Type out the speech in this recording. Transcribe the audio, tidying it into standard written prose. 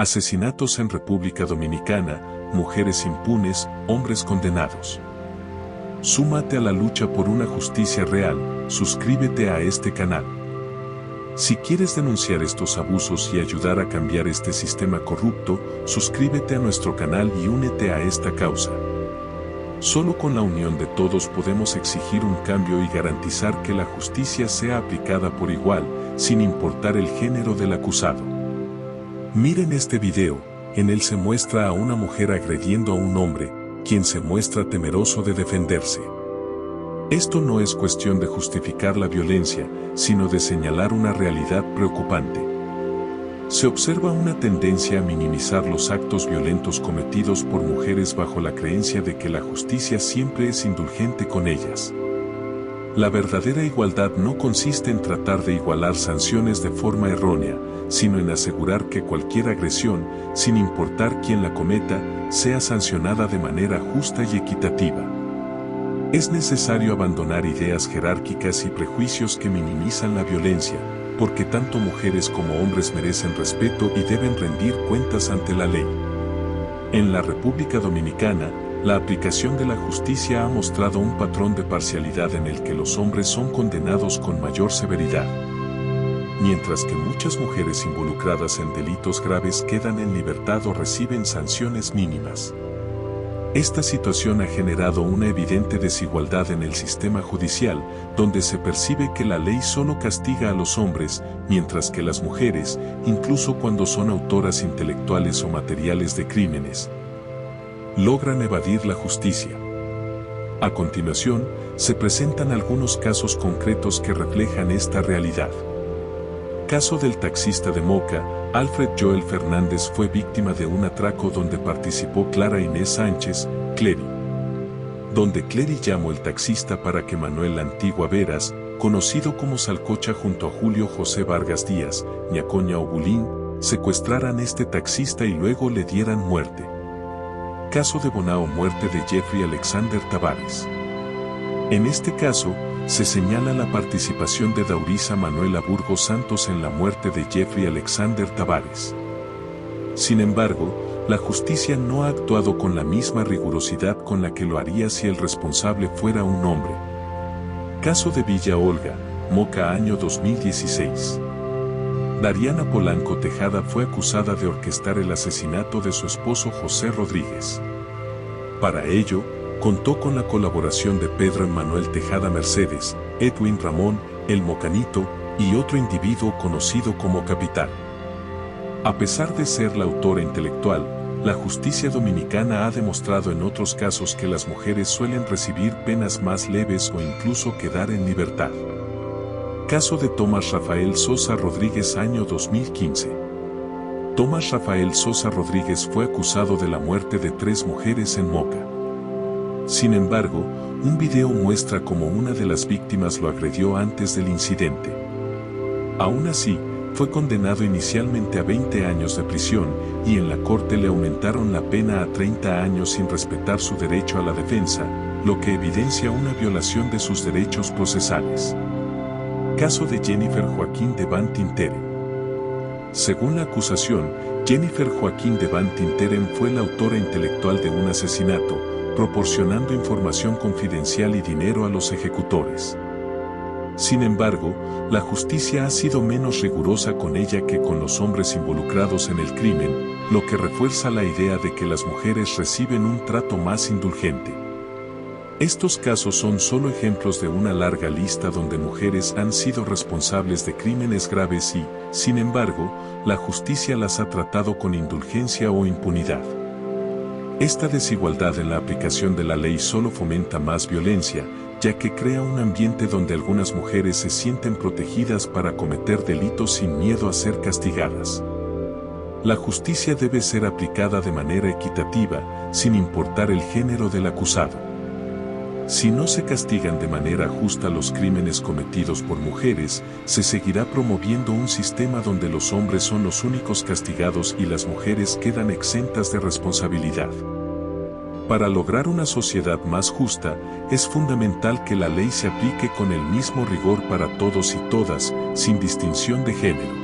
Asesinatos en República Dominicana, mujeres impunes, hombres condenados. Súmate a la lucha por una justicia real, suscríbete a este canal. Si quieres denunciar estos abusos y ayudar a cambiar este sistema corrupto, suscríbete a nuestro canal y únete a esta causa. Solo con la unión de todos podemos exigir un cambio y garantizar que la justicia sea aplicada por igual, sin importar el género del acusado. Miren este video, en él se muestra a una mujer agrediendo a un hombre, quien se muestra temeroso de defenderse. Esto no es cuestión de justificar la violencia, sino de señalar una realidad preocupante. Se observa una tendencia a minimizar los actos violentos cometidos por mujeres bajo la creencia de que la justicia siempre es indulgente con ellas. La verdadera igualdad no consiste en tratar de igualar sanciones de forma errónea, sino en asegurar que cualquier agresión, sin importar quién la cometa, sea sancionada de manera justa y equitativa. Es necesario abandonar ideas jerárquicas y prejuicios que minimizan la violencia, porque tanto mujeres como hombres merecen respeto y deben rendir cuentas ante la ley. En la República Dominicana, la aplicación de la justicia ha mostrado un patrón de parcialidad en el que los hombres son condenados con mayor severidad, mientras que muchas mujeres involucradas en delitos graves quedan en libertad o reciben sanciones mínimas. Esta situación ha generado una evidente desigualdad en el sistema judicial, donde se percibe que la ley solo castiga a los hombres, mientras que las mujeres, incluso cuando son autoras intelectuales o materiales de crímenes, logran evadir la justicia. A continuación, se presentan algunos casos concretos que reflejan esta realidad. Caso del taxista de Moca. Alfred Joel Fernández fue víctima de un atraco donde participó Clara Inés Sánchez, Clery. Donde Clery llamó al taxista para que Manuel Antigua Veras, conocido como Salcocha junto a Julio José Vargas Díaz, Ñacoña o Bulín, secuestraran este taxista y luego le dieran muerte. Caso de Bonao, muerte de Jeffrey Alexander Tavares. En este caso, se señala la participación de Daurisa Manuela Burgos Santos en la muerte de Jeffrey Alexander Tavares. Sin embargo, la justicia no ha actuado con la misma rigurosidad con la que lo haría si el responsable fuera un hombre. Caso de Villa Olga, Moca, año 2016. Dariana Polanco Tejada fue acusada de orquestar el asesinato de su esposo José Rodríguez. Para ello, contó con la colaboración de Pedro Emanuel Tejada Mercedes, Edwin Ramón, El Mocanito, y otro individuo conocido como Capitán. A pesar de ser la autora intelectual, la justicia dominicana ha demostrado en otros casos que las mujeres suelen recibir penas más leves o incluso quedar en libertad. Caso de Tomás Rafael Sosa Rodríguez, año 2015. Tomás Rafael Sosa Rodríguez fue acusado de la muerte de 3 mujeres en Moca. Sin embargo, un video muestra cómo una de las víctimas lo agredió antes del incidente. Aún así, fue condenado inicialmente a 20 años de prisión y en la corte le aumentaron la pena a 30 años sin respetar su derecho a la defensa, lo que evidencia una violación de sus derechos procesales. Caso de Jennifer Joaquín de Van Tinteren. Según la acusación, Jennifer Joaquín de Van Tinteren fue la autora intelectual de un asesinato, proporcionando información confidencial y dinero a los ejecutores. Sin embargo, la justicia ha sido menos rigurosa con ella que con los hombres involucrados en el crimen, lo que refuerza la idea de que las mujeres reciben un trato más indulgente. Estos casos son solo ejemplos de una larga lista donde mujeres han sido responsables de crímenes graves y, sin embargo, la justicia las ha tratado con indulgencia o impunidad. Esta desigualdad en la aplicación de la ley solo fomenta más violencia, ya que crea un ambiente donde algunas mujeres se sienten protegidas para cometer delitos sin miedo a ser castigadas. La justicia debe ser aplicada de manera equitativa, sin importar el género del acusado. Si no se castigan de manera justa los crímenes cometidos por mujeres, se seguirá promoviendo un sistema donde los hombres son los únicos castigados y las mujeres quedan exentas de responsabilidad. Para lograr una sociedad más justa, es fundamental que la ley se aplique con el mismo rigor para todos y todas, sin distinción de género.